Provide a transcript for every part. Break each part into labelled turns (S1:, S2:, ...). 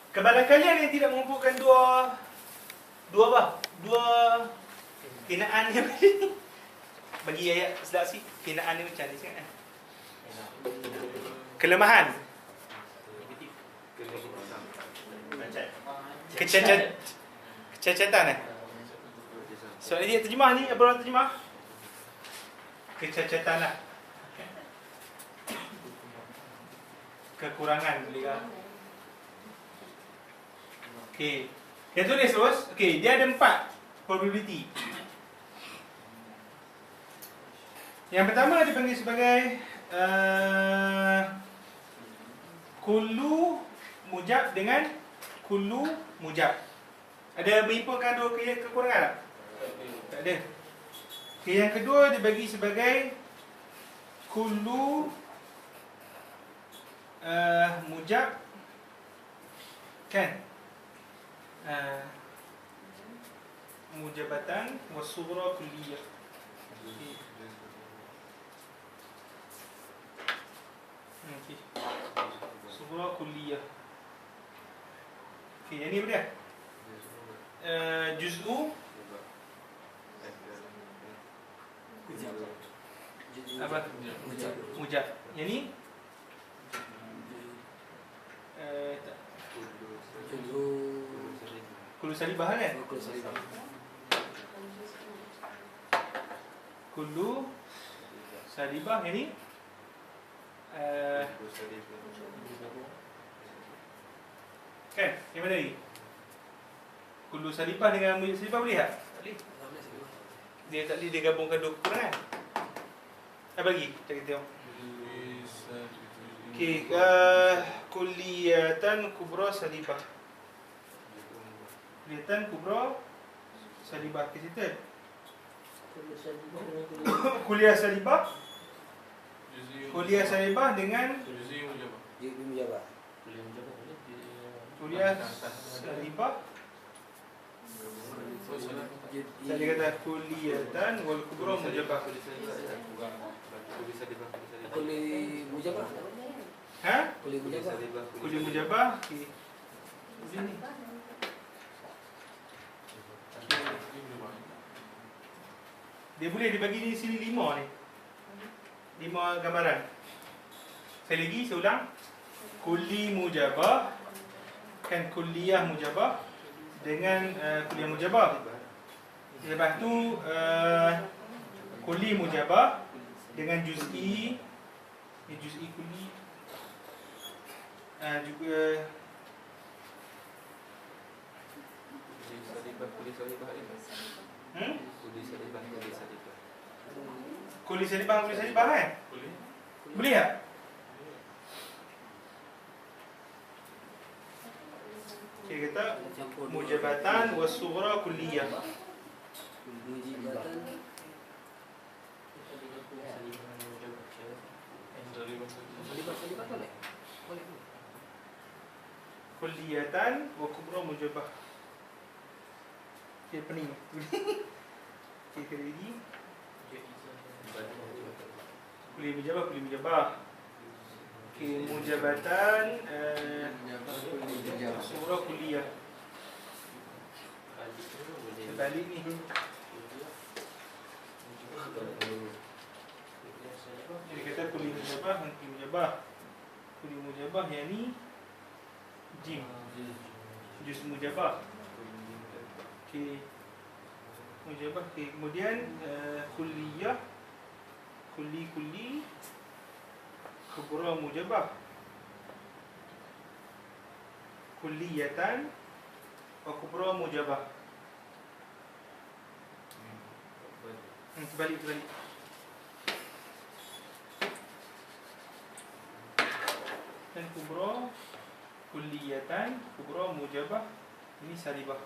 S1: Kebalan kalian yang tidak mengumpulkan dua kenaan yang bagi ayat sedap sikit. Kenaan ni macam ni sangat. Kelemahan. Kecacatan soalan dia terjemah ni, apa orang terjemah? Kecacatan lah. Kekurangan boleh kan? Okey. Yang tulis terus. Okey, dia ada 4 probability. Yang pertama dipanggil sebagai kullu mujab dengan kullu mujab. Ada menyimpulkan dua kekurangan tak? Tak ada. Okay, yang kedua dibagi sebagai kullu mujab kan? Mujabatan wasura kulliyah. Okey. Sughra kulliyah. Okey, yang ni apa dia? Juz'u apa? Mujab. Yang ni kullu salibah kan? Kullu salibah. Yang ni kan? Yang mana ni? Kullu salibah dengan mujab salibah boleh tak? Tak boleh. Dia tak boleh dia gabungkan dua kekurangan. Apa lagi? Kita tengok. Okey, kulliyatan kubra salibah. Kulliyatan kubra salibah. Ke situ. Kuliah salibah. Kuliah salibah dengan kuliah salibah. Saya kata kulliyatan wal kubra mujabah.
S2: Kuliah mujabah.
S1: Ha?
S2: Kuliah mujabah.
S1: Kuliah mujabah. Okey. Sini. Dia boleh dibagi di sini 5 ni. 5 gambaran. Saya ulang. Kulli mujabah kan kulliyah mujabah dengan kuliah mujabah. Lepas tu kulli mujabah dengan juz'i, juz'i kulli juga Kulli salibah kan? Boleh tak? Okey, kata mujabatan was-sughra kulliyah. Kulliyatan wa kubra mujabah. Okey, pening. Okey, kali ini kuliah mujabah. Okey, mujabatan surah kuliah. Sebalik ni. Jadi kata kuliah mujabah, kuliah mujabah yang ni jim. Juz mujabah. Okey. Mujabah. Okey, kemudian kulliyah kulli kubra mujabah. Kulliyatan wa kubra mujabah. Terbalik. Dan kubra kulliyatan kubra mujabah. Ini salibah.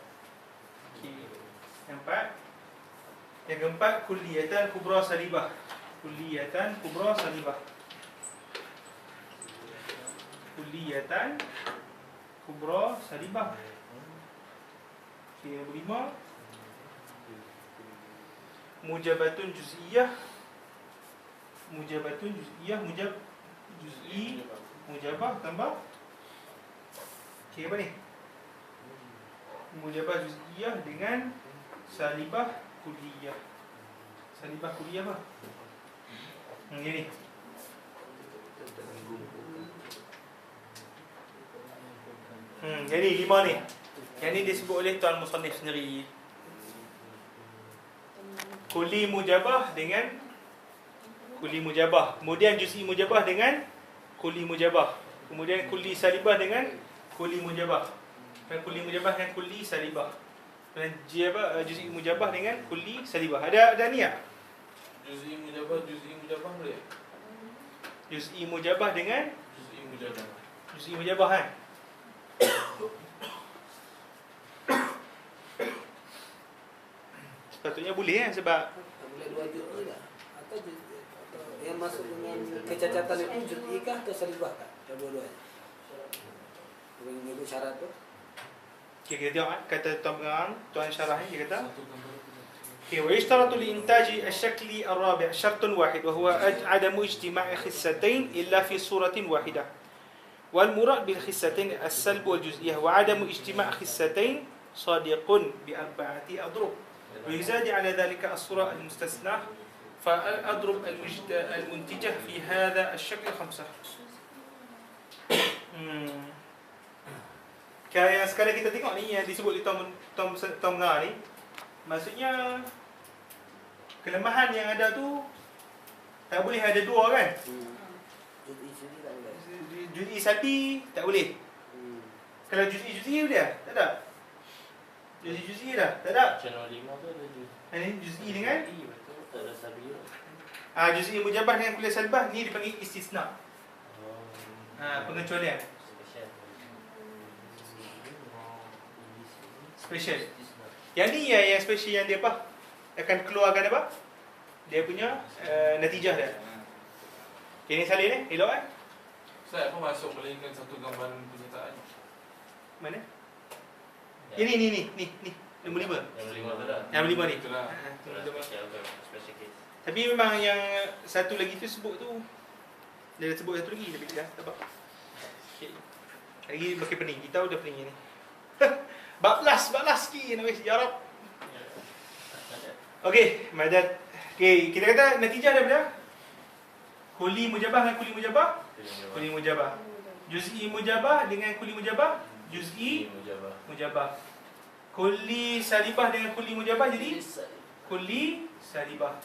S1: Okey. Yang keempat kulliyatan kubra salibah. Kulliyatan kubra salibah. Kulliyatan kubra salibah. Okey, yang kelima mujabatun juz'iyah. Juz'i mujabah tambah. Okey, apa ni? mujabah juz'iyah dengan salibah kulliyah. Salibah kulliyah apa? Ini. Jadi 5 ni. Yang ni disebut oleh Tuan Musannif sendiri. Kulli mujabah dengan kulli mujabah. Kemudian juz'i mujabah dengan kulli mujabah. Kemudian kulli salibah dengan kulli mujabah. Dan kulli mujabah dengan kulli salibah. Dan juz'i mujabah dengan kulli salibah. Ada ni tak?
S3: Juz'i mujabah boleh?
S1: Juz'i mujabah dengan
S3: Juz'i mujabah
S1: juz'i mujabah kan? Sepatutnya boleh sebab
S2: Boleh dua juz'i tak? Atau yang masuk dengan kecacatan itu juz'i kah atau salibah kah? Atau dua-duanya? Boleh mengikut syarat tu?
S1: okay, kita tengok kata Tuan Pengarang, Tuan Syarah ni dia kata ويشترط لإنتاج الشكل الرابع شرط واحد وهو عدم اجتماع خستين إلا في صورة واحدة والمراد بالخستين السلب والجزئية وعدم اجتماع خستين صادق بأربعة أضرب ويزاد على ذلك الصورة المستثناة فالأضرب المنتجة في هذا الشكل 5. Yang sekarang kita tengok ni yang disebut oleh Tom Pengarang ni, maksudnya kelemahan yang ada tu tak boleh ada dua kan?
S2: Juz'i tak boleh.
S1: Juz'i salbi tak boleh. Kalau juz'i dia tak ada. Juz'i dah tak ada.
S4: Channel 5 tu ada juz.
S1: Ini juz'i dengan
S4: Betul, tak ada sabiah.
S1: juz'i mujabah dengan kuliah salbah ni dipanggil istisna. Pengecualian. Special. Yang ni yang special yang dia apa? Akan keluarkan apa? Dia punya natijah dia. Okay, ni salin ni, elok kan?
S3: Ustaz, apa masuk melainkan satu gambaran penyertaan?
S1: Mana? Ini nombor 5.
S4: Yang 5 tu dah.
S1: Yang 5 ni.
S3: Itulah.
S4: Itulah special tu, special case.
S1: Tapi memang yang satu lagi tu sebut tu, dia dah sebut satu lagi tapi dah tak apa. Okay. Lagi makin pening. Kita dah pening ni. Bablas sikit nak ya Rab. Okey, madad. Okey, kita kata natijah daripada kulli mujabah dengan kulli mujabah. Kulli mujabah. Juz'i mujabah dengan kulli mujabah. Juz'i mujabah. Kulli salibah dengan kulli mujabah jadi kulli salibah.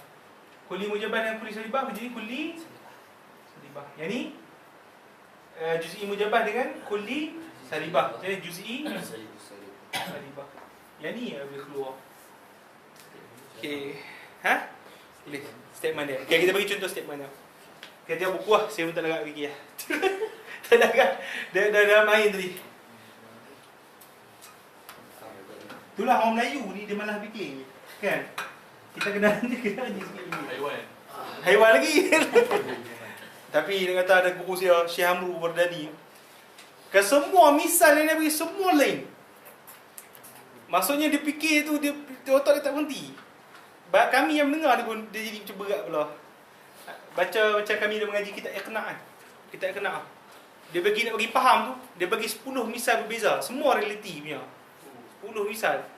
S1: Kulli mujabah dengan kulli salibah menjadi kulli salibah. Yang ni juz'i mujabah dengan kulli salibah. Jadi juz'i salibah. Yang ni yang boleh keluar. Okey. Boleh. Statement dia. Okay, kita bagi contoh statement dia. Kita tengok buku lah. Saya pun tak larat fikir lah. Tak larat. Dah main tadi. Itulah orang Melayu ni, dia malah fikir. Kan? Kita kena sikit lagi. Haiwan lagi. Tapi dia kata ada guru saya, Syekh Amru Bardani. Kan semua misal yang dia bagi, semua lain. Maksudnya dia fikir tu, dia otak dia tak berhenti. Kami yang mendengar dia pun, dia jadi macam berat pula. Baca macam kami dah mengaji kitab Iqna' kan. Kitab Iqna'. Dia nak bagi faham tu, dia bagi 10 misal berbeza. Semua realiti punya. 10 misal.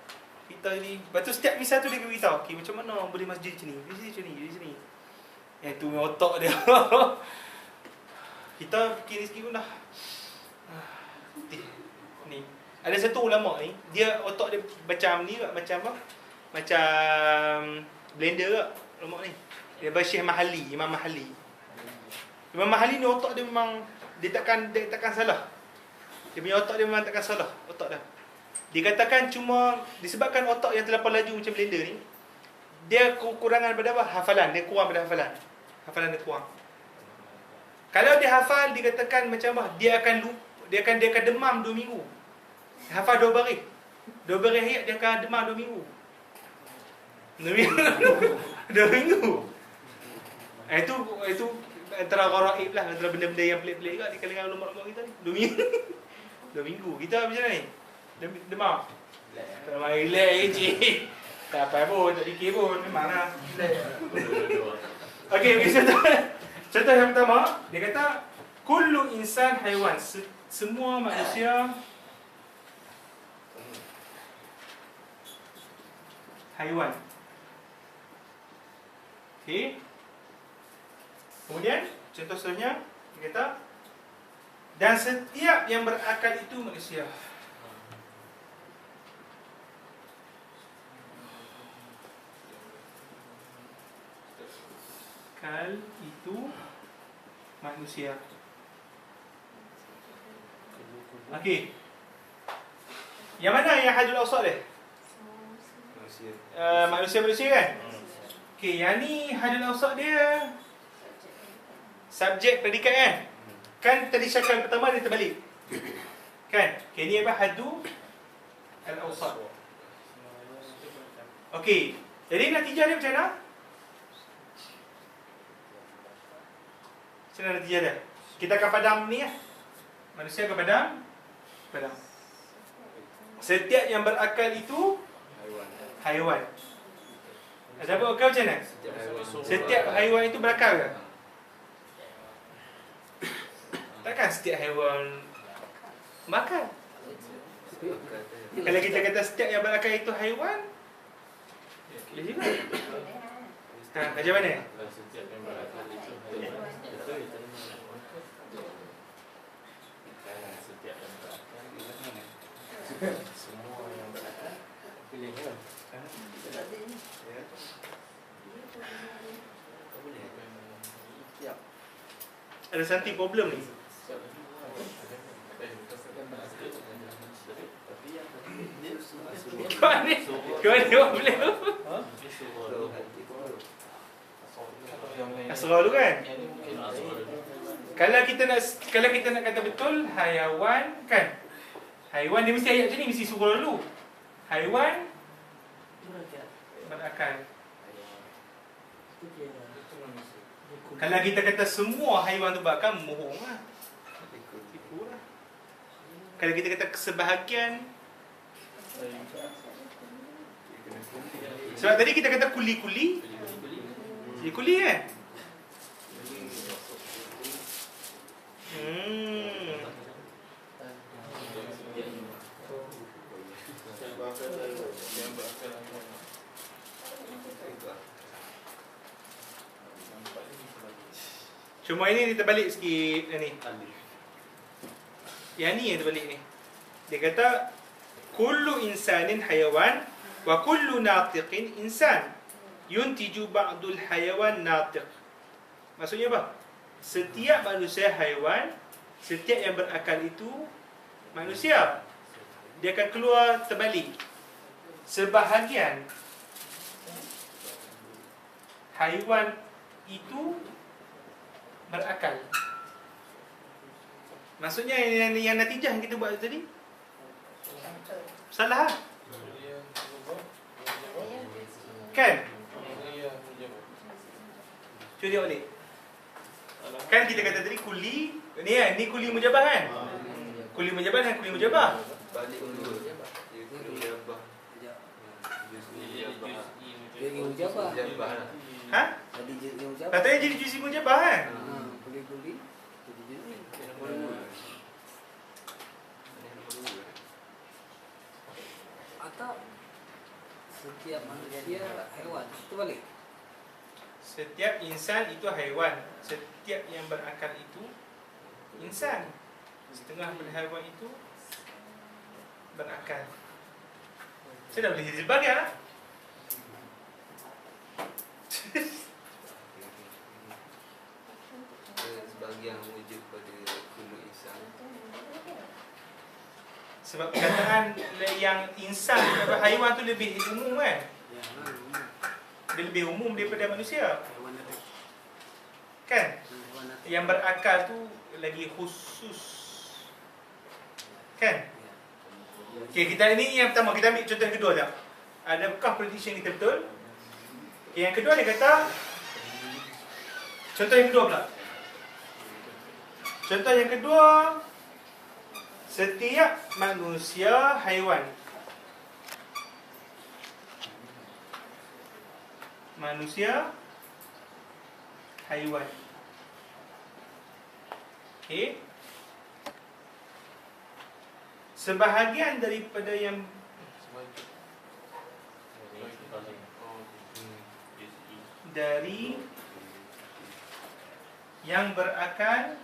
S1: Kita ni, lepas tu setiap misal tu dia beritahu, okay, macam mana boleh masjid macam ni, di sini. Yang tu otak dia. Kita fikir sikit pun dah. Ni. Ada satu ulama ni, dia otak dia macam ni, macam apa? Macam blender ke ulama ni. Dia Syekh Mahali, Imam Mahali. Imam Mahali ni otak dia memang dia takkan salah. Dia punya otak dia memang takkan salah, otak dia. Dikatakan cuma disebabkan otak yang terlampau laju macam blender ni, dia kekurangan pada apa? Hafalan, dia kurang pada hafalan. Hafalan dia kurang. Kalau dia hafal, dikatakan macam apa? Dia akan demam 2 minggu. Hafal 2 baris. 2 baris ayat dia akan demam 2 minggu. 2 minggu. Itu antara gharaib lah, antara benda-benda yang pelik-pelik juga di kalangan ulama-ulama kita ni. 2 minggu. 2 minggu. Kita macam mana ni? Demam. Tak main relax je. Tak apa pun, tak fikir pun. Memanglah. Okey, contoh yang pertama, dia kata kullu insan haiwan. Semua manusia haiwan. Okey. Kemudian contoh seterusnya dia kata dan setiap yang berakal itu manusia. Akal itu manusia. Okey. Yang mana yang hadul awsat dia?
S5: Manusia.
S1: Manusia-manusia kan? Okey, yang ni hadul awsat dia subjek predikat kan? Kan tadi syakal pertama dia terbalik. Kan? Okey, ni apa? Hadu al-awsat. Okey. Jadi natijah dia macam mana? Macam mana natijah dia? Kita akan padam ni lah. Manusia akan padam. Setiap yang berakal itu haiwan. Ada apa akal macam mana? Setiap haiwan itu berakal ke? Takkan setiap haiwan makan. Kalau kita kata setiap yang berakal itu haiwan, boleh juga. Macam mana?
S4: Setiap yang berakal itu haiwan. Betul itu. Setiap yang berakal. Semua yang berakal. Pilih kan?
S1: Ada something problem ni. Kau ni boleh. Asrar tu kan? Kalau kita nak kata betul haiwan kan? Haiwan dia mesti ayat macam ni, mesti suruh dulu. Haiwan berakal. Kalau kita kata semua haiwan tu berakal, bohong lah. Tipu lah. Kalau kita kata sebahagian, sebab tadi kita kata kuli-kuli. Jadi kuli kan? Cuma ini dia terbalik sikit ni. Yang ni yang terbalik ni. Dia kata kullu insanin hayawan wa kullu natiqin insan. Yuntiju ba'dul hayawan natiq. Maksudnya apa? Setiap manusia haiwan, setiap yang berakal itu manusia. Dia akan keluar terbalik. Sebahagian haiwan itu berakal. Maksudnya yang natijah yang kita buat tadi salah lah. Kan? Cuba tengok balik. Kan kita kata tadi kuli, ni kan, ni kuli mujabah kan? Kuli mujabah dan kuli mujabah.
S5: Balik dulu.
S2: Jadi mujabah.
S1: Ha?
S2: Tadi jadi mujabah.
S1: Katanya jadi juzi mujabah kan?
S2: Kuli-kuli. Jadi jadi. Atau setiap manusia haiwan. Itu balik.
S1: Setiap insan itu haiwan. Setiap yang berakal itu insan. Setengah pada haiwan itu berakal. Saya dah boleh jadi sebagian lah.
S5: Sebahagian merujuk pada kullu insan.
S1: Sebab perkataan yang insan daripada haiwan tu lebih umum kan? Dia lebih umum daripada manusia. Kan? Yang berakal tu lagi khusus. Kan? Okey, kita ini yang pertama, kita ambil contoh yang kedua jap. Adakah prediction kita betul? Okay, yang kedua dia kata contoh yang kedua pula. Contoh yang kedua, setiap manusia haiwan. Manusia haiwan. Okey. Sebahagian daripada yang dari yang berakal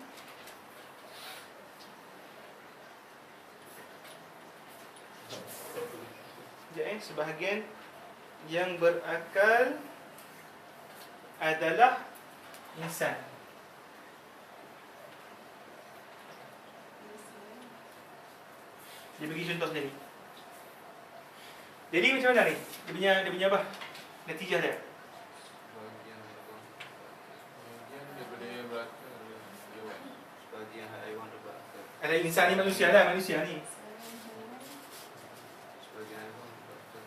S1: sebahagian yang berakal adalah insan. Dia bagi contoh tadi. Jadi macam mana ni? Dia punya apa? Natijah dia.
S5: Sebahagian apa?
S3: Kemudian daripada yang berakal hewan.
S5: Sebahagian haiwan berakal.
S1: Ada insan ni manusia lah, manusia ni.
S5: Sebahagian haiwan berakal.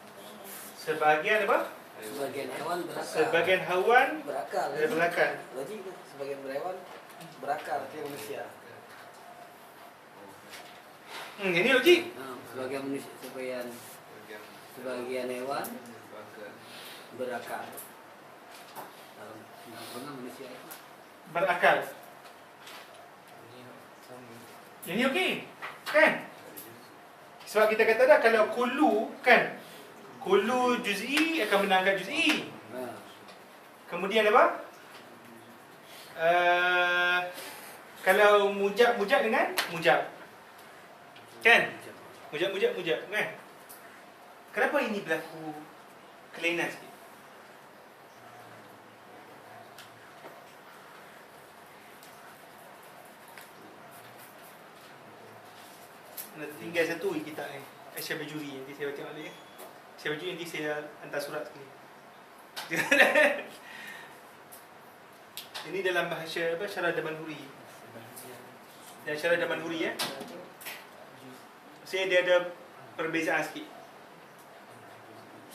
S1: Sebahagian apa?
S2: Sebagian hewan berakal.
S1: Sebahagian haiwan
S2: berakal.
S1: ada berakal.
S2: Logik tu. Sebagian hewan berakal dia manusia.
S1: Ini logik.
S2: Sebagian manusia, sebagian hewan
S5: Berakal.
S2: berakal. Dalam manusia itu.
S1: Berakal.
S5: Ini sama.
S1: Ini okey. Kan? Sebab kita kata dah kalau kullu kan, kullu juz'i akan menangkan juz'i. Kemudian apa? Kalau mujab dengan mujab. Kan? Mujab kan? Kenapa ini berlaku kelainan sikit? Tinggal satu kitab ni, Aisyah Bajuri. Nanti saya baca balik. Aisyah Bajuri nanti saya hantar surat sekali. Ini dalam bahasa apa? Syarah Damanhuri. Dan Syarah Damanhuri ya. Saya dia ada perbezaan sikit.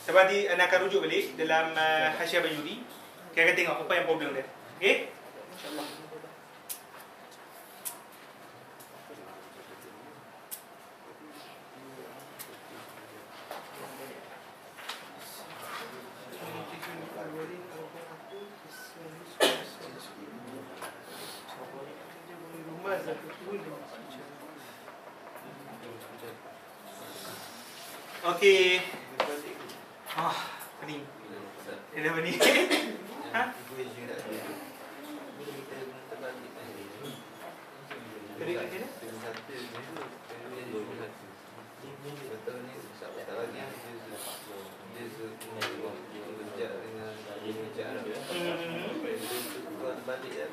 S1: Sebab nanti anda akan rujuk balik dalam Hasyiah Bajuri. Kita akan tengok apa yang problem dia. Okey?
S2: InsyaAllah.
S1: Okey. Pening. Dia dah pening. Ha? Pening kat sini?
S5: Betul ni tak lagi dia menjak dengan menjak buat balik kan.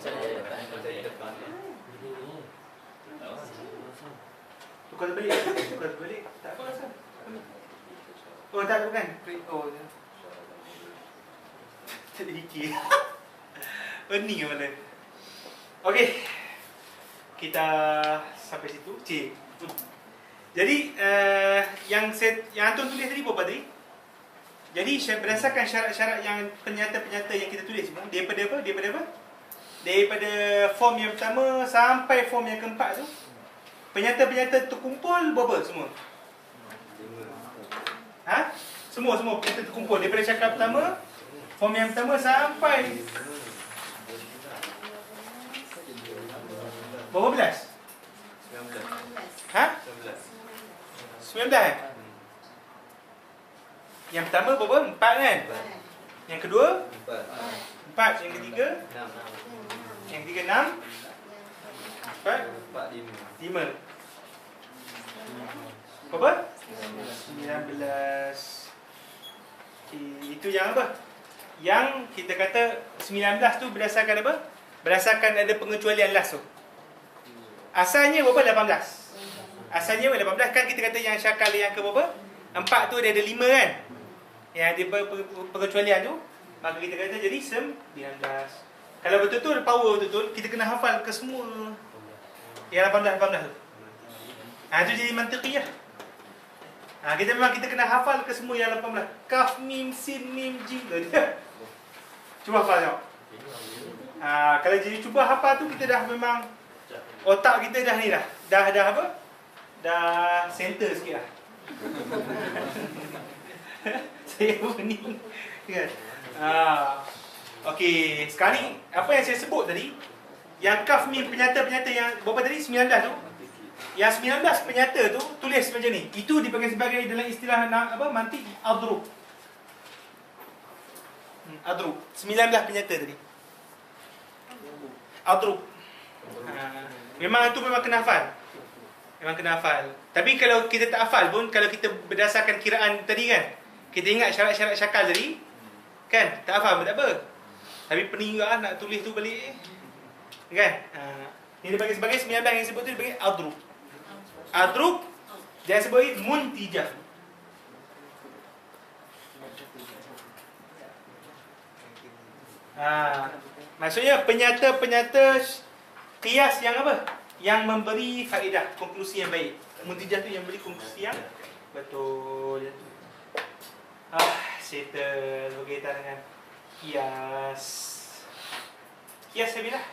S5: Saya depan.
S1: Tukar balik. Tak apa rasa. Oh tak bukan. Oh. Tak fikir. Pening ke mana? Okey. Kita sampai situ. Cik. Jadi yang Anton tulis tadi apa tadi? Jadi berdasarkan syarat-syarat yang penyata-penyata yang kita tulis semua daripada apa? Daripada form yang pertama sampai form yang keempat tu, penyata-penyata terkumpul berapa semua? Ha? Semua penyata terkumpul daripada syarat pertama, form yang pertama sampai berapa belas?
S5: 19.
S1: Ha?
S5: 19.
S1: 19 Yang pertama berapa? 4 kan? Yang kedua
S5: 4.
S1: 4. Yang ketiga
S5: 6.
S1: Yang ketiga 6. 4.
S5: 4 5.
S1: 5. Berapa? 19. Itu yang apa? Yang kita kata 19 tu berdasarkan apa? Berdasarkan ada pengecualian last tu. Asalnya berapa? 18. Asalnya 18 kan kita kata yang syakal yang ke berapa? 4 tu dia ada 5 kan? Yang ada pengecualian tu, maka kita kata jadi 19. Kalau betul-betul power betul-betul, kita kena hafal ke semua yang 18 tu. Itu jadi mantiqiyah. Kita kena hafal ke semua yang 18. Kaf, mim, sin, mim, jim. Cuba hafal tengok. Kalau jadi cuba hafal tu, kita dah memang otak kita dah ni dah. Dah apa? Dah center sikit lah. Saya pening kan? Okey, sekarang ni apa yang saya sebut tadi, yang kaf mim penyata-penyata yang berapa tadi? 19 tu. Yang 19 penyata tu tulis macam ni. Itu dipanggil sebagai dalam istilah apa? Mantiq adrub. Adrub. 19 penyata tadi. Adrub. Memang itu memang kena hafal. Memang kena hafal. Tapi kalau kita tak hafal pun, kalau kita berdasarkan kiraan tadi kan, kita ingat syarat-syarat syakal tadi, kan, tak hafal pun tak apa. Tapi pening juga nak tulis tu balik. Kan? Ini dia bagi sebagai 19 yang sebut tu dia bagi adrub. Adrub jangan sebut muntijah. Maksudnya penyata-penyata qiyas yang apa? Yang memberi faedah, konklusi yang baik. Muntijah tu yang beri konklusi yang betul. Settle berkaitan dengan qiyas. Qiyas saya bilang.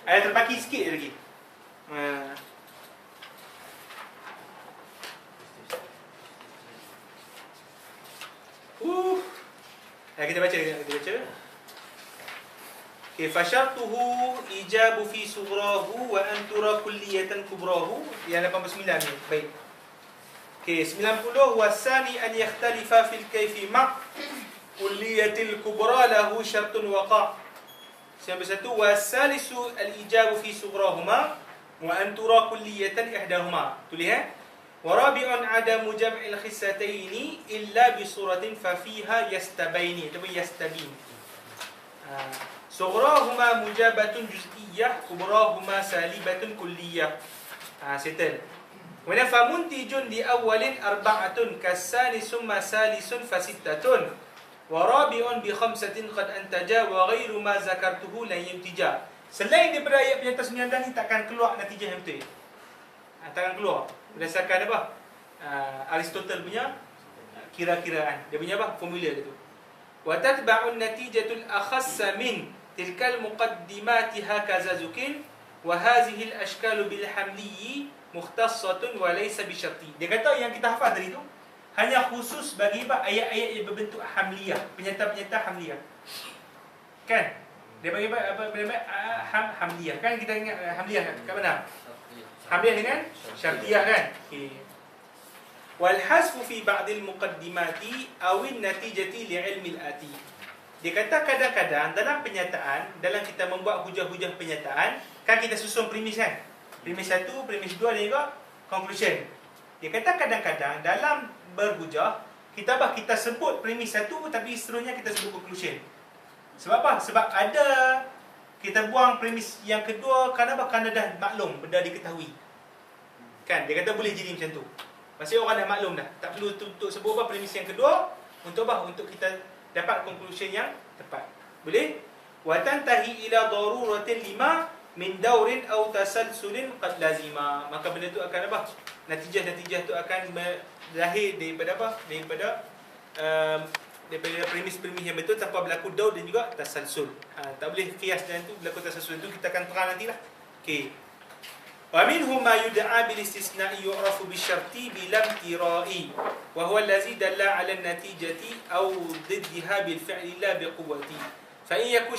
S1: Ada terbaki sikit lagi. Kita baca. Okay, fasyartuhu ijabu fi sughrahu wa antura kulliyatan kubrahu. Yang 89 ni. Baik. Okay, 90 wasani an yakhtalifa fil kayfi ma' kulliyatil kubra lahu syartun waqa'. Yang satu wasalisu al-ijabu fi sughrahuma wa antura kulliyatan ihdahuma. Tulis Warabi'un adamu jam'il khissataini illa bi suratin fa fiha yastabaini. Itu yastabin. Sughrahuma mujabatun juz'iyyah, kubrahuma salibatun kulliyah. Settle. Wa fa muntijun li awwalin arba'atun kasani summa salisun fasittatun. Warabi'un bi khamsatin qad antaja wa ghairu ma zakartuhu la yantija. Selain daripada ayat penyata 19 ni takkan keluar natijah yang betul. Takkan keluar. Berdasarkan apa? Aristotle punya kira-kiraan. Dia punya apa? Formula dia tu. Wa tatba'un natijatul akhassa min tilkal muqaddimati hakaza zukin wa hadhihi al-ashkalu bil hamli mukhtassatun wa laysa bi syarti. Dia kata yang kita hafal tadi tu hanya khusus bagi apa? Ayat-ayat yang berbentuk hamliyah, penyata-penyata hamliyah. Kan? Dia bagi apa? Hamliyah. Kan kita ingat hamliyah kat mana? Hamliyah dengan syartiyah kan? Okey. Wal hasfu fi ba'd al muqaddimati aw an natijati li ilmi al ati. Dia kata kadang-kadang dalam penyataan, dalam kita membuat hujah-hujah penyataan, kan kita susun premis kan? Premis 1, premis 2 dan juga conclusion. Dia kata kadang-kadang dalam berhujah, kita sebut premis 1 tapi seterusnya kita sebut conclusion. Sebab apa? Sebab ada kita buang premis yang kedua kerana apa? Kerana dah maklum, benda diketahui. Kan? Dia kata boleh jadi macam tu. Maksudnya orang dah maklum dah. Tak perlu untuk sebut apa premis yang kedua. Untuk apa? Untuk kita dapat conclusion yang tepat. Boleh? Wa tantahi ila daruratin lima min daurin aw tasalsulin qad lazima. Maka benda tu akan apa? Natijah-natijah tu akan lahir daripada apa? Daripada premis-premis yang betul tanpa berlaku daur dan juga tasalsul. Tak boleh qiyas dengan tu berlaku tasalsul tu kita akan terang nantilah. Okey. Wa minhum ma yud'a bil istisna'i yu'rafu bi syarti bi lam tira'i wa huwa allazi dalla 'ala an-natijati aw diddaha bil fi'li la bi quwwati. Fa in yakun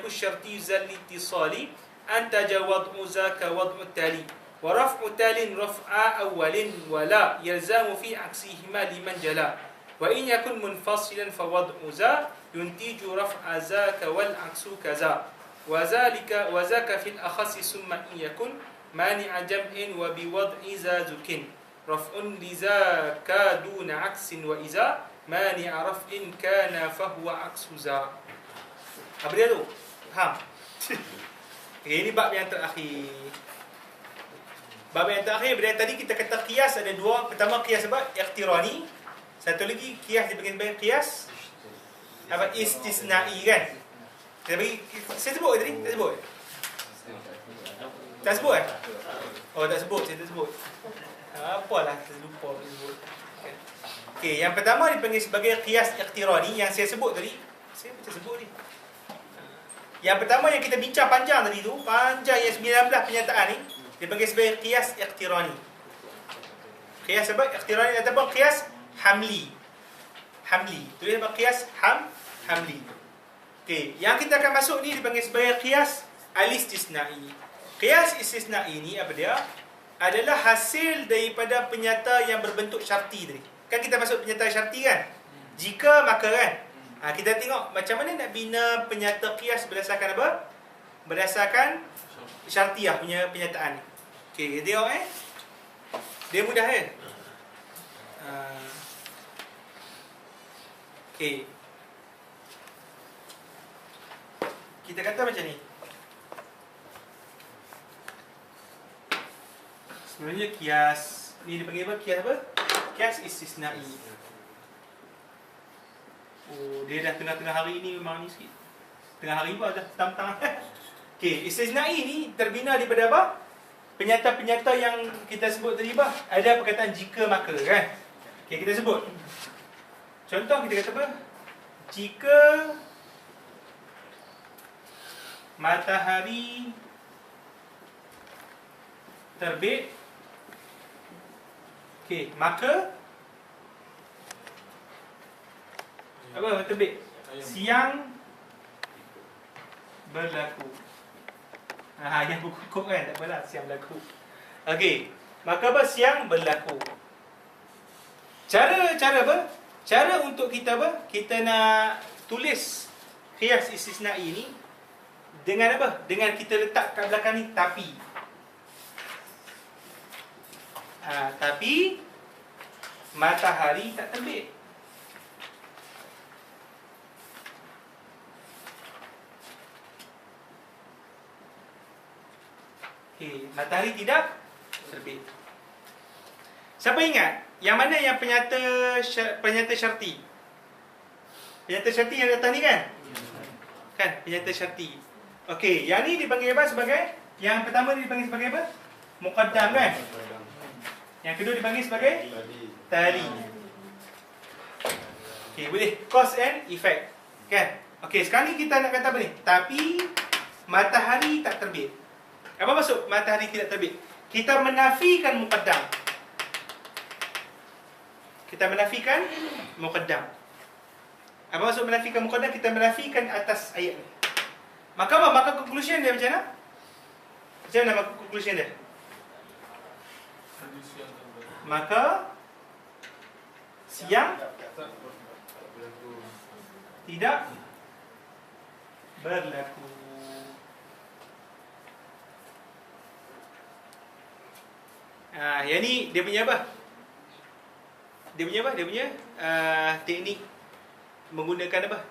S1: syarti zal ittisali antaja wad'u zaka wad'u tali wa raf'u talin raf'a awwalin wa la yalzamu fi 'aksihima liman jala. وإن يكن منفصلا فوضع ذا ينتج رفع ذاك والعكس كذا وذاك في الأخص ثم إن يكن مانع جمع وبوضع ذا ذك رفع لذاك دون عكس وإذا مانع رفع كان فهو عكس ذا. Apa dia tu? Faham? Ini bab yang terakhir. Bab yang terakhir, bila tadi kita kata qiyas ada dua. Pertama qiyas apa? Iqtirani. Satu lagi qiyas dibagian qiyas apa? Istisna'i kan? Saya sebut tadi? Tak sebut? Tak sebut kan? Oh tak sebut, saya tak sebut. Apalah, saya lupa sebut. Okey, yang pertama dipanggil sebagai qiyas iqtirani yang saya sebut tadi. Saya macam sebut ni. Yang pertama yang kita bincang panjang tadi tu, panjang yang 19 penyataan ni, dipanggil sebagai qiyas iqtirani. Qiyas apa? Iqtirani ataupun qiyas hamli. Tulis apa? Qiyas hamli. Okey, yang kita akan masuk ni dipanggil sebagai qiyas al-istisna'i. Qiyas istisna'i ni apa dia? Adalah hasil daripada penyata yang berbentuk syarti tadi. Kan kita masuk penyata syarti kan? Jika maka kan. Kita tengok macam mana nak bina penyata qiyas berdasarkan apa? Berdasarkan syartiyah punya penyataan ni. Okey, tengok dia mudah kan? Okey. Kita kata macam ni. Sebenarnya kias ni dipanggil apa? Kias apa? Kias istisnai. Oh, dia dah tengah-tengah hari ni memang ni sikit. Tengah hari pun dah petang-petang. Okey, istisnai ni terbina daripada apa? Penyata-penyata yang kita sebut tadi apa? Ada perkataan jika maka kan? Okey, kita sebut. Contoh kita kata apa? Jika matahari terbit, okey, maka apa terbit? Siang berlaku. Yang berkukuk kan, tak apalah, siang berlaku. Okey, maka apa? Siang berlaku. Cara apa? Cara untuk kita apa? Kita nak tulis qiyas istisnai ni dengan apa? Dengan kita letak kat belakang ni tapi. Tapi matahari tak terbit. Okey, matahari tidak terbit. Siapa ingat? Yang mana yang penyata syarti? Penyata syarti yang datang ni kan? Kan, penyata syarti. Okey, yang ni dipanggil apa sebagai? Yang pertama ni dipanggil sebagai apa? Muqaddam kan? Yang kedua dipanggil sebagai tali. Okey, boleh cause and effect. Kan? Okey, sekarang ni kita nak kata apa ni? Tapi matahari tak terbit. Apa maksud matahari tidak terbit? Kita menafikan muqaddam. Kita menafikan muqaddam. Apa maksud menafikan muqaddam? Kita menafikan atas ayat ni. Maka apa? Maka conclusion dia macam mana? Macam mana maka conclusion dia? Maka siang tidak berlaku. Yang ni dia punya apa? Dia punya teknik menggunakan apa?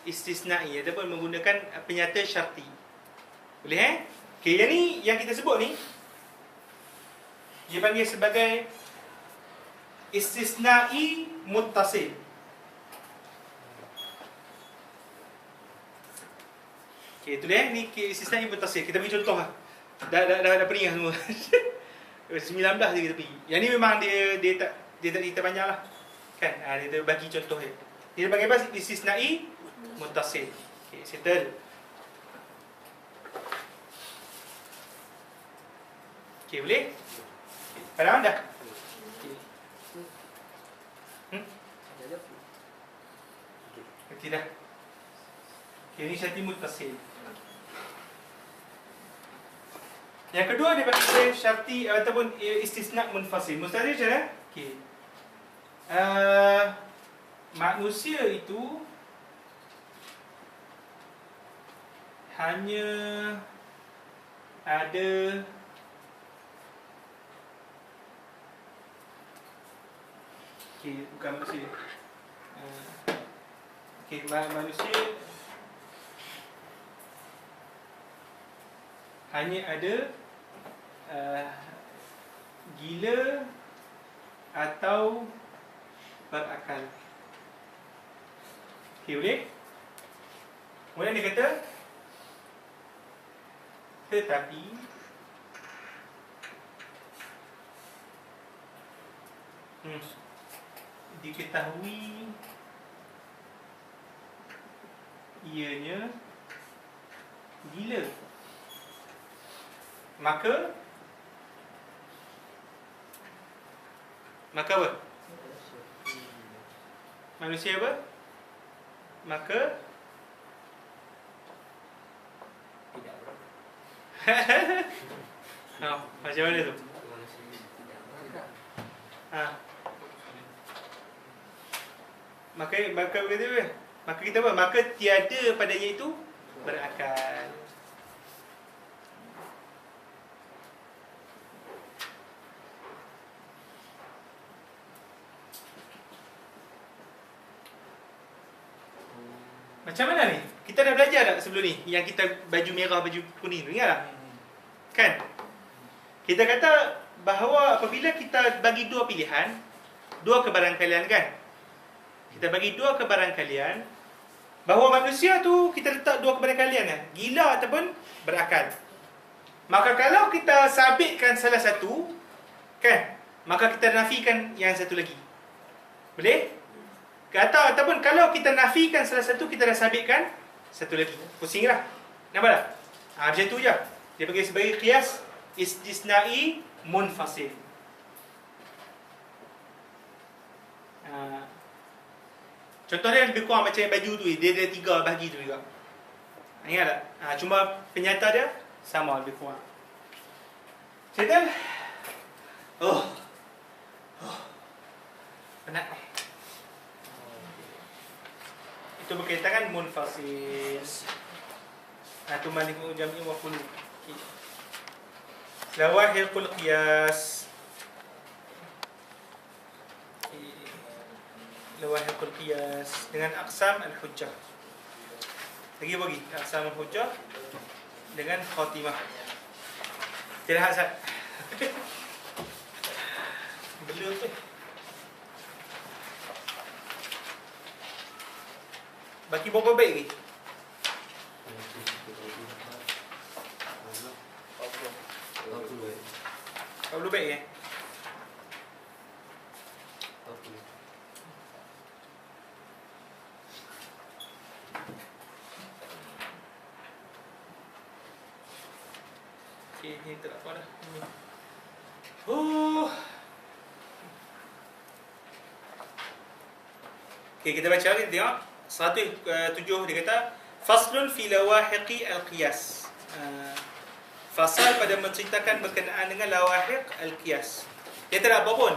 S1: Istisnai ataupun menggunakan penyata syarti. Boleh Okey, yang ni yang kita sebut ni dipanggil sebagai istisnai muttasil. Okey, tulis ni istisnai muttasil. Kita bagi contoh lah. Dah pening semua. 19 je kita pergi. Yang ni memang dia tak cerita panjang lah. Kan? Dia bagi contoh dia. Dia panggil apa? Istisnai muttasil. Okey, settle. Okey, boleh? Faham dah? Okey dah. Okey, ni syarti muttasil. Yang kedua dia panggil syarti ataupun istisna munfasil. Mustahil macam mana? Okey. Manusia itu hanya ada bukan manusia. Manusia hanya ada gila atau berakal. Okey, boleh? Kemudian dia kata tetapi diketahui ianya gila, maka apa? Manusia apa? Maka
S2: Tidak berapa.
S1: Macam mana tu? Maka kita apa? Maka tiada padanya itu berakal. Macam mana ni? Kita dah belajar tak sebelum ni? Yang kita baju merah, baju kuning tu, ingat tak? Kan? Kita kata bahawa apabila kita bagi dua pilihan, dua kebarangkalian kan? Kita bagi dua kebarangkalian, bahawa manusia tu kita letak dua kebarangkalian kan? Gila ataupun berakal. Maka kalau kita sabitkan salah satu, kan? Maka kita nafikan yang satu lagi. Boleh? Kata ataupun kalau kita nafikan salah satu, kita dah sabitkan satu lagi. Pusing lah. Nampak tak? Macam tu je. Dia bagi sebagai qiyas istisna'i munfasil. Contoh dia lebih kurang macam baju tu. Dia ada 3 bahagi tu juga. Ingat tak? Cuma penyata dia sama lebih kurang. Settle? Penat. Itu berkaitan dengan munfasil. Itu malik jam'i wa qulu. Lawahirul qiyas. Lawahirul qiyas dengan aqsam al-hujjah. Lagi bagi aqsam al-hujjah dengan khatimah. Tidak hasad. Belum tu. Bagi berapa baik ni? 40 baik eh? Okay, ni tak apa dah. Okay, kita baca lagi, tengok 107 dia kata faslun fi lawahiqi al-qiyas. Fasal pada menceritakan berkenaan dengan lawahiq al-qiyas. Dia tak ada apa pun.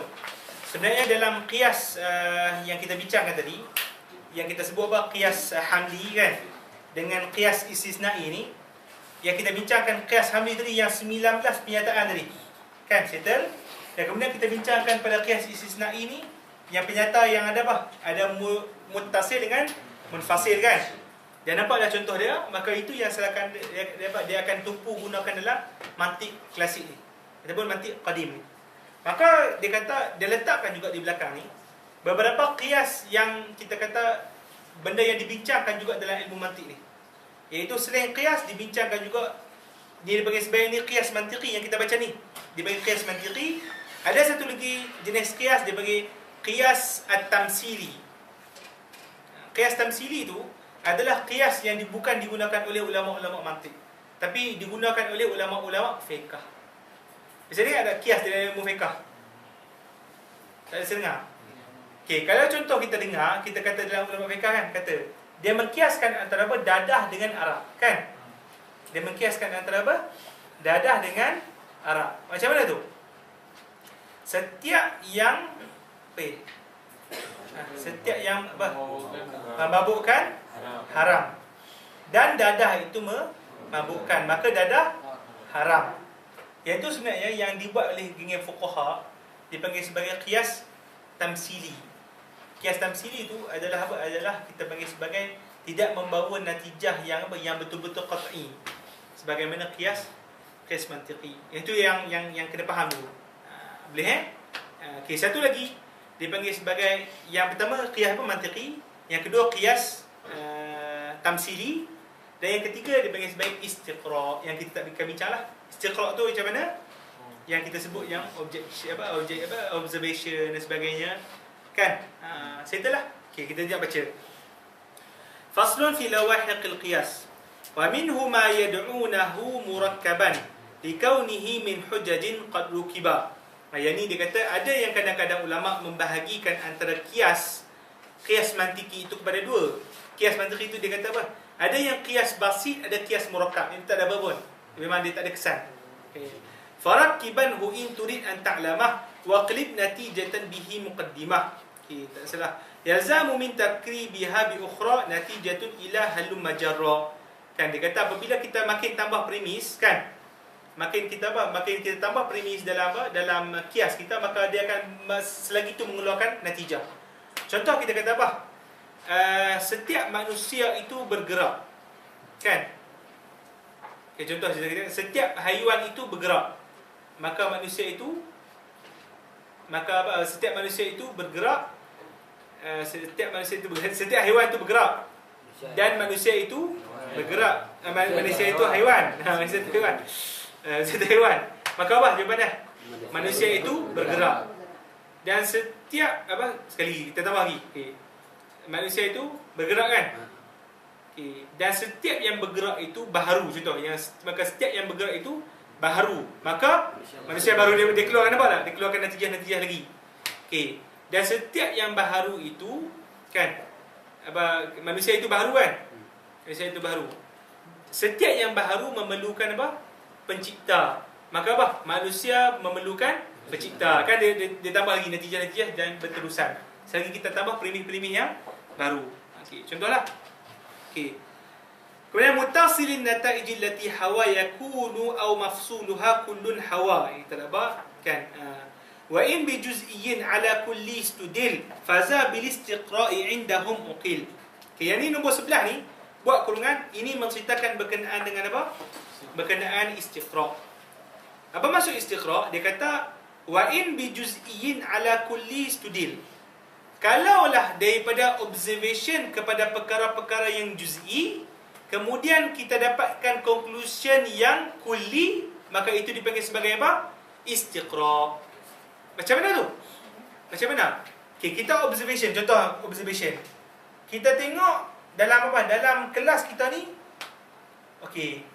S1: Sebenarnya dalam qiyas yang kita bincangkan tadi, yang kita sebut apa? Qiyas hamli kan? Dengan qiyas istisna'i ni, yang kita bincangkan qiyas hamli tadi yang 19 penyataan tadi. Kan? Settle? Dan kemudian kita bincangkan pada qiyas istisna'i ni, yang penyata yang ada apa? Ada muttasil dengan munfasil kan? Dia nampak dah contoh dia, maka itu yang silakan dia akan tumpu gunakan dalam mantik klasik ni ataupun mantik qadim ni. Maka dia kata dia letakkan juga di belakang ni beberapa qiyas yang kita kata benda yang dibincangkan juga dalam ilmu mantik ni. Iaitu selain qiyas dibincangkan juga dia bagi sebagai ni qiyas mantiki yang kita baca ni. Dia bagi qiyas mantiki, ada satu lagi jenis qiyas dia bagi qiyas at-tamsili. Qiyas tamsili tu adalah qiyas yang bukan digunakan oleh ulama-ulama mantik, tapi digunakan oleh ulama-ulama fiqh. Misalnya ada qiyas dalam ilmu fiqh. Tak ada dengar? Okey, kalau contoh kita dengar, kita kata dalam ulama fiqh kan, kata dia mengkiaskan antara apa? Dadah dengan arak, kan? Dia mengkiaskan antara apa? Dadah dengan arak. Macam mana tu? Setiap yang setiap yang apa? Memabukkan haram. Dan dadah itu memabukkan, maka dadah haram. Iaitu sebenarnya yang dibuat oleh geng fuqaha dipanggil sebagai qiyas tamsili. Qiyas tamsili itu adalah apa? Adalah kita panggil sebagai tidak membawa natijah yang apa? Yang betul-betul qat'i. Sebagaimana qiyas mantiqi. Itu yang kena faham dulu. Boleh okey, satu lagi dipanggil sebagai yang pertama qiyas apa? Mantiqi, yang kedua qiyas tamsili, dan yang ketiga dipanggil sebagai istiqra', yang kita tak bincang lah. Istiqra' tu macam mana? Yang kita sebut yang objek observation dan sebagainya, kan? Settle lah. Okey, kita sekejap baca. Faslun fi lawahiqil qiyas. Wa minhu ma yad'unahu murakkaban likaunihi min hujajin qad rukiba. Yang ni dia kata ada yang kadang-kadang ulama membahagikan antara qiyas mantiki itu kepada dua. Qiyas mantiki itu dia kata apa? Ada yang qiyas basit, ada qiyas murakkab. Ini tak ada apa pun. Memang dia tak ada kesan. Okay. Farakiban hu in turid an ta'lamah wa qlib natijatan bihi muqaddimah. Okey, tak salah. Yalzamu min takribiha bi ukhra natijatun ila halum majarra. Kan dia kata apabila kita makin tambah premis kan, makin kita tambah premis dalam dalam kias kita, maka dia akan selagi itu mengeluarkan natijah. Contoh kita kata apa? Setiap manusia itu bergerak. Kan? Okay, contoh kita kata setiap haiwan itu bergerak. Maka setiap manusia itu bergerak. Setiap haiwan itu bergerak. Dan manusia itu bergerak. Manusia itu haiwan. Manusia itu haiwan. Setiap haiwan. Maka apa jawapannya? Manusia itu bergerak. Dan setiap sekali kita tambah lagi. Okay. Manusia itu bergerak kan? Okay. Dan setiap yang bergerak itu baharu. Contoh maka setiap yang bergerak itu baharu. Maka manusia baru dia keluarkan apa tak? Dia keluarkan natijah-natijah lagi. Okay. Dan setiap yang baharu itu kan, manusia itu baharu kan? Manusia itu baharu. Setiap yang baharu memerlukan apa? Pencipta. Maka apa? Manusia memerlukan pencipta. Kan dia tambah lagi natijah-natijah dan berterusan. Selagi kita tambah premis-premis yang baru. Okey, contohlah. Okey. Kemudian mutasilin nataij allati hawa yakunu aw mafsuluha kullun hawa. Kita apa? Kan wa in bi juz'iyyin ala kulli istudil faza bil istiqra'i indahum uqil. Okey, yang ni nombor sebelah ni buat kurungan, ini menceritakan berkenaan dengan apa? Berkenaan istiqra'. Apa maksud istiqra'? Dia kata wa in bi juz'iyyin ala kulli istudil. Kalaulah daripada observation kepada perkara-perkara yang juz'i, kemudian kita dapatkan conclusion yang kulli, maka itu dipanggil sebagai apa? Istiqra'. Macam mana tu? Macam mana? Okay, kita observation, contoh observation. Kita tengok dalam apa? Dalam kelas kita ni, okey.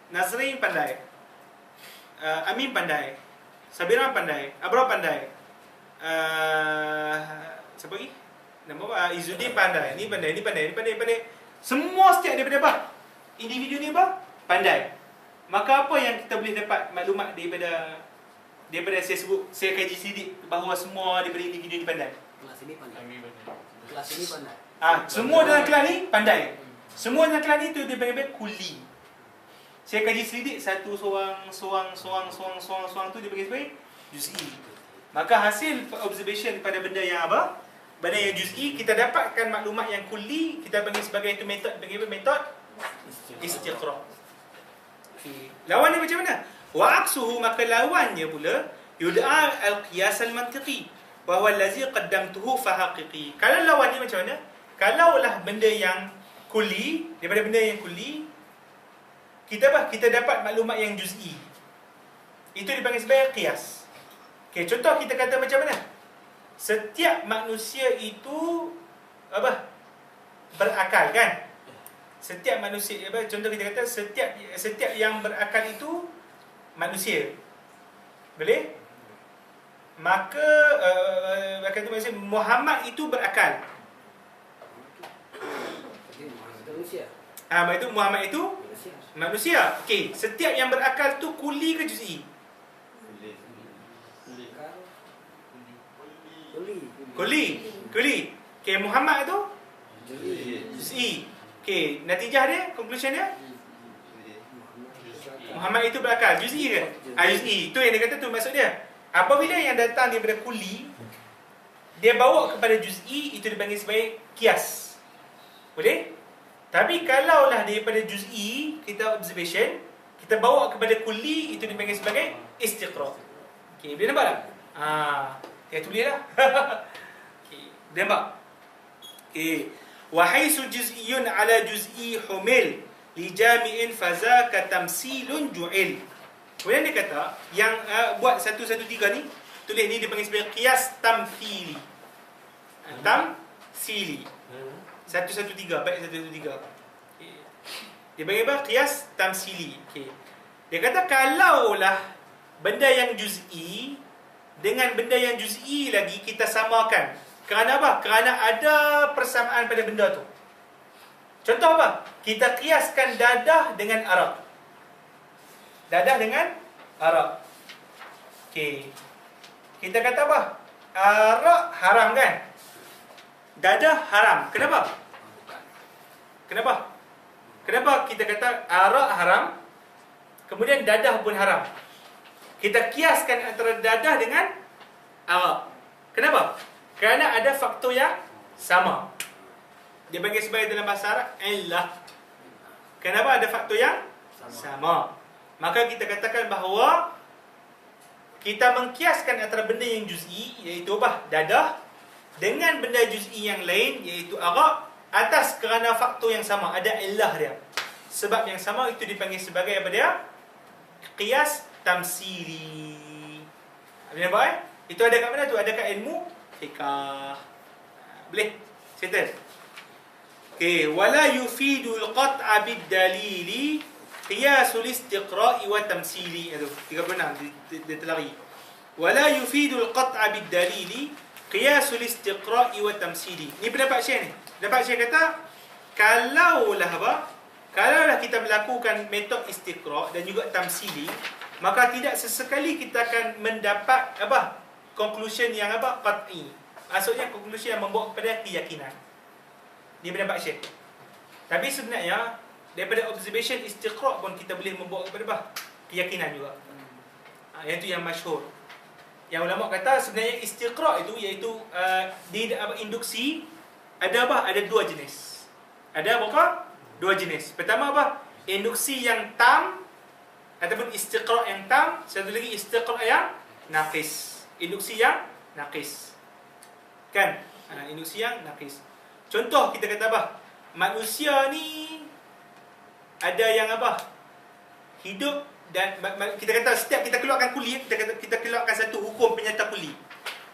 S1: Nazrin pandai. Amin pandai. Sabira pandai. Abra pandai. Siapa lagi? Nama apa? Izzuddin pandai. Ni pandai, ni pandai, ni pandai, pandai. Semua setiap daripada apa? Individu ni apa? Pandai. Maka apa yang kita boleh dapat maklumat daripada saya sebut, saya kaji sidik bahawa semua daripada individu ni pandai.
S2: Kelas ini pandai.
S3: Kami benar.
S2: Kelas ini pandai.
S1: Semua dalam kelas ni pandai. Semua dalam kelas ni tu dia panggil kuli. Saya kaji selidik satu soang tu dia panggil sebagai juz'i. Maka hasil observation pada benda yang apa? Benda yang juz'i, kita dapatkan maklumat yang kuli, kita panggil sebagai itu metod, panggil metod istiqra'. Lawan ni macam mana? Wa aksuhu, maka lawannya pula yud'a al-qiyas al-mantiqi wa huwa allazi qaddamtuhu fa haqiqi. Kalau lawan ni macam mana? Kalaulah benda yang kuli, daripada benda yang kuli, kita dapat maklumat yang juz'i. Itu dipanggil sebagai qiyas. Okey, contoh kita kata macam mana? Setiap manusia itu berakal kan? Setiap manusia, contoh kita kata setiap yang berakal itu manusia. Boleh? Maka kata Muhammad itu berakal.
S2: Manusia.
S1: Itu Muhammad itu manusia. Okey, setiap yang berakal tu kuli ke juz'i? Kuli. Okey, Muhammad tu juz'i. Okey, natijah dia, conclusion dia, Muhammad itu berakal. Juz'i ke? Juz'i. Itu yang dia kata tu maksud dia. Apabila yang datang daripada kuli, dia bawa kepada juz'i, itu dipanggil sebagai qiyas. Boleh? Tapi kalaulah daripada juz'i, kita observation, kita bawa kepada kuli, itu dipanggil sebagai istiqra'. Okey, boleh nampak tak? Dia tulis lah. Okey, boleh nampak? Okey. Wa haisu juz'iyyun ala juz'i humil li jami'in fazaka tamsilun ju'il. Kemudian dia kata yang buat 113 ni, tulis ni dipanggil sebagai qiyas tamthili. Tamthili. 113, baik 113. Okay. Dia panggil apa? Qiyas tamthili. Okey. Dia kata kalaulah benda yang juz'i dengan benda yang juz'i lagi kita samakan. Kerana apa? Kerana ada persamaan pada benda tu. Contoh apa? Kita kiaskan dadah dengan arak. Dadah dengan arak. Okey. Kita kata apa? Arak haram kan? Dadah haram. Kenapa? Kenapa? Kenapa kita kata arak haram, kemudian dadah pun haram? Kita kiaskan antara dadah dengan arak. Kenapa? Kerana ada faktor yang sama. Dia bagi sebagai dalam bahasa Arab illah. Kenapa ada faktor yang sama? Maka kita katakan bahawa kita mengkiaskan antara benda yang juz'i, iaitu apa? Dadah, dengan benda juz'i yang lain, iaitu arak, atas kerana faktor yang sama. Ada illah dia. Sebab yang sama itu dipanggil sebagai apa dia? Qiyas tamsili. Apa nampak Itu ada kat mana tu? Ada kat ilmu fiqh. Boleh? Settle. Okey, wala yufidul qat'a bid-dalili qiyasul istiqra'i wa tamsili. Aduh, 36 dia terlari. Wala yufidul qat'a bid-dalili qiyasul istiqra'i wa tamsili. Ni pendapat Syekh ni. Pendapat Syekh kata kalaulah apa? Kalaulah kita melakukan metod istiqra' dan juga tamsili, maka tidak sesekali kita akan mendapat apa? Conclusion yang apa? Qat'i. Maksudnya conclusion yang membawa kepada keyakinan. Dia pendapat Syekh. Tapi sebenarnya daripada observation istiqra' pun kita boleh membawa kepada apa? Keyakinan juga. Iaitu yang masyhur. Yang ulama kata sebenarnya istiqra' itu iaitu di induksi ada apa? Ada dua jenis. Ada apa? Dua jenis. Pertama apa? Induksi yang tam ataupun istiqra' yang tam. Satu lagi istiqra' yang naqis. Induksi yang naqis. Kan? Induksi yang naqis. Contoh kita kata apa? Manusia ni ada yang apa? Hidup dan kita kata setiap kita keluarkan kuli, kita keluarkan satu hukum penyata kuli.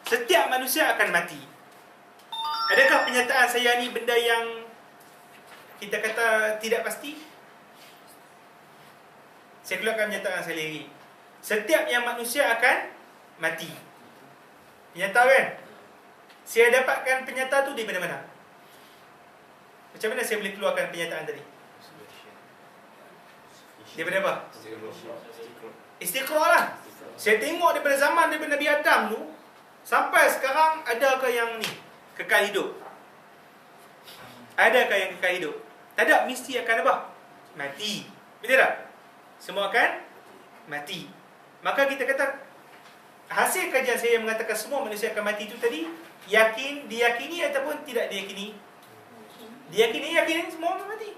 S1: Setiap manusia akan mati. Adakah penyataan saya ni benda yang kita kata tidak pasti? Saya keluarkan penyataan saya lagi. Setiap yang manusia akan mati. Nyata kan? Saya dapatkan penyataan tu di mana-mana. Macam mana saya boleh keluarkan penyataan tadi? Daripada apa? Istiqra' lah. Saya tengok daripada zaman daripada Nabi Adam tu sampai sekarang, adakah yang ni kekal hidup? Adakah yang kekal hidup? Tak ada, mesti akan apa? Mati. Betul tak? Semua akan mati. Maka kita kata hasil kajian saya yang mengatakan semua manusia akan mati itu tadi, diyakini ataupun tidak diyakini? Diyakini semua orang mati.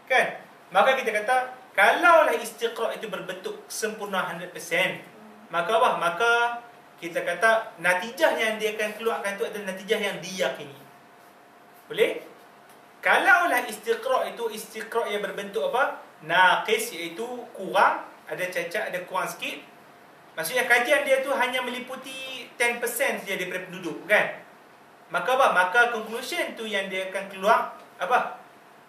S1: Kan? Maka kita kata kalaulah istiqra' itu berbentuk sempurna 100%, maka apa? Maka kita kata natijah yang dia akan keluarkan itu adalah natijah yang diyakini. Boleh? Kalaulah istiqra' itu istiqra' yang berbentuk apa? Naqis, iaitu kurang, ada cacat, ada kurang sikit. Maksudnya kajian dia tu hanya meliputi 10% saja daripada penduduk, kan? Maka apa? Maka conclusion tu yang dia akan keluar apa?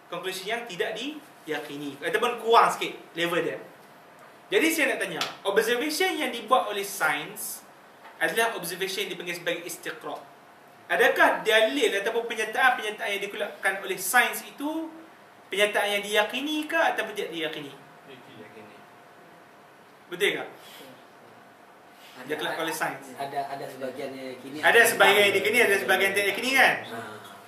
S1: Conclusion yang tidak diyakini ataupun kurang sikit level dia. Jadi saya nak tanya, observation yang dibuat oleh sains adalah observation yang dipanggil sebagai istiqra'. Adakah dalil ataupun penyataan-penyataan yang dikeluarkan oleh sains itu penyataan yang diyakini ke ataupun tidak diyakini? Betul tak? Dikeluarkan oleh sains.
S2: Ada sebahagian yang yakini.
S1: Ada sebahagian yang diyakini, ada sebahagian yang tidak yakini, kan?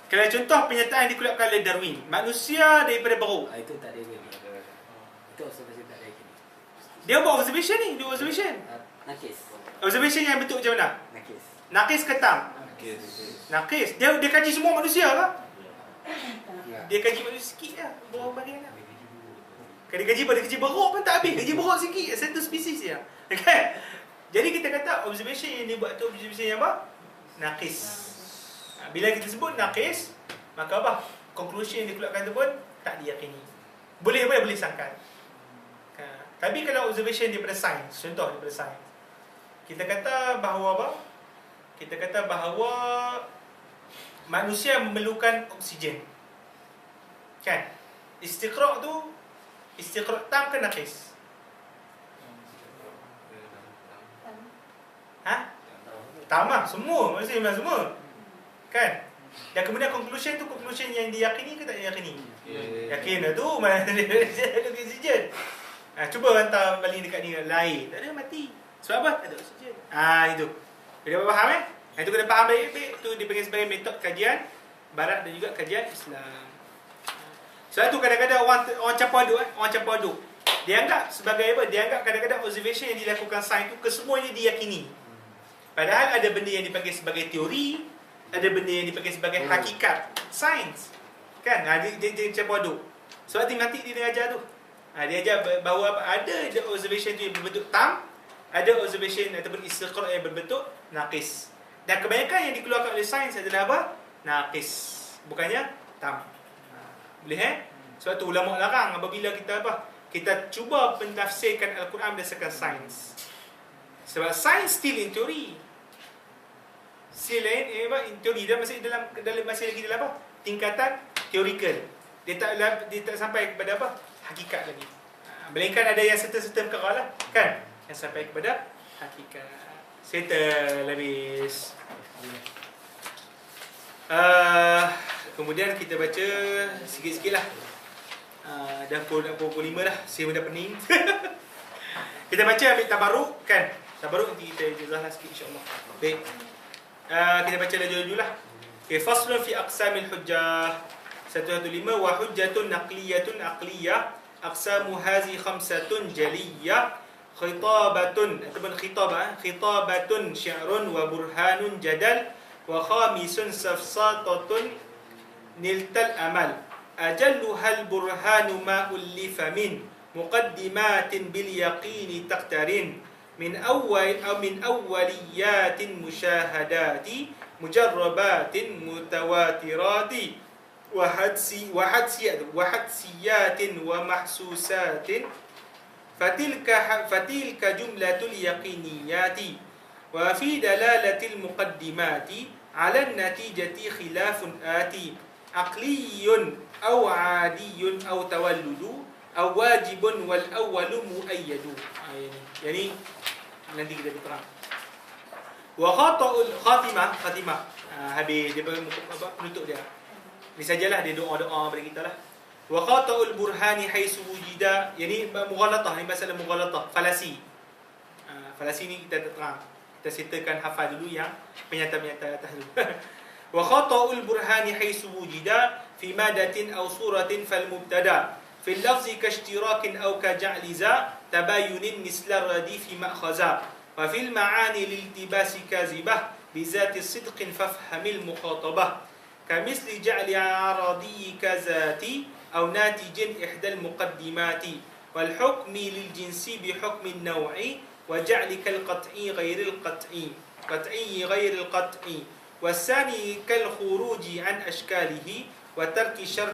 S1: Kalau contoh penyataan yang dikeluarkan oleh Darwin, manusia daripada beruk.
S2: Itu tak ada yakini. Itu observation tak ada yakini.
S1: Dia buat observation ni, dia buat observation.
S2: Nakis.
S1: Observation yang bentuk macam mana?
S2: Nakis.
S1: Nakis ke tam? Nakis. Dia kaji semua manusia ke? Dia kaji manusia sikit lah, berapa bagian lah. Kalau dia kaji beruk pun tak habis. Kaji beruk sikit, satu spesies je. Okay? Jadi kita kata observation yang dia buat tu observation yang apa? Nakis. Bila kita sebut naqis, maka apa? Conclusion yang dikeluarkan tu pun tak diyakini. Boleh sangkal. Tapi kalau observation daripada sains, contoh daripada sains, kita kata bahawa apa? Kita kata bahawa manusia memerlukan oksigen. Kan? Istiqra' tu istiqra' tam ke naqis? Tam lah, semua manusia memang semua. Kan? Dan kemudian conclusion tu conclusion yang diyakini ke tak diyakini? Yakin dah tu, mana ada oksigen. Cuba hantar balik dekat ni, lain. Tak ada, mati. Sebab apa? Tak ada oksigen. Itu. Boleh faham Itu kena faham baik-baik. Itu dipanggil sebagai metod kajian barat dan juga kajian Islam. Sebab tu kadang-kadang orang campur aduk orang campur aduk. Dia anggap sebagai apa? Dia anggap kadang-kadang observation yang dilakukan sains itu kesemuanya diyakini. Padahal ada benda yang dipanggil sebagai teori, ada benda yang dipanggil sebagai hakikat sains. Kan? Dia campur aduk. Sebab tu nanti dia ajar tu. Dia ajar bahawa ada observation tu yang berbentuk tam, ada observation ataupun istiqra' yang berbentuk naqis. Dan kebanyakan yang dikeluarkan oleh sains adalah apa? Naqis. Bukannya tam. Boleh Sebab tu ulama larang apabila kita apa? Kita cuba pentafsirkan Al-Quran berdasarkan sains. Sebab sains still in theory. Still in theory. Dan masih lagi dalam apa? Tingkatan theoretical. Dia tak sampai kepada apa? Hakikat lagi. Melainkan ada yang serta-serta perkara lah. Kan? Yang sampai kepada hakikat. Settle habis. Kemudian kita baca sikit-sikit lah. Dah pukul 5 dah. Saya dah pening. Kita baca ambil tabaruk kan. Tabaruk nanti kita ijazah lah sikit insyaAllah. Baik. Kita baca laju-laju lah. Okay, faslun fi aqsamil hujjah. 115 wa hujjatun naqliyatun aqliyah. Aqsamu hazi khamsatun jaliyah. Khitabatun ataupun khitabatun syi'run wa burhanun jadal. Wa khamisun safsatatun niltal amal. أجلها البرهان ما ألف من مقدمات باليقين تقترن من أوليات مشاهدات مجربات متواترات وحدسيات ومحسوسات فتلك جملة اليقينيات وفي دلالة المقدمات على النتيجة خلاف آتي عقلي أو عادي أو تولد أو واجب والأول مؤيد. يعني nanti kita terang. Wa khata'ul khatimah. Habis dia penutup dia. Ini sajalah dia doa-doa pada kita lah. Wa khata'ul burhani haitsu wujida. Yani mughalatah, ini masalah mughalatah, falasi. Falasi ni kita terang. Kita sertakan hafal dulu yang penyata-penyata atas dulu. Wa khata'ul burhani haitsu wujida في مادة أو صورة فالمبتدا في اللفظ كاشتراك أو كجعلزا تباين مثل الرديف مأخذا وفي المعاني لالتباس كاذبة بذات الصدق فافهم المخاطبة كمثل جعل عرضي كذاتي أو ناتج إحدى المقدمات والحكم للجنس بحكم النوع وجعل كالقطعي غير القطعي والثاني كالخروج عن أشكاله وترك شرط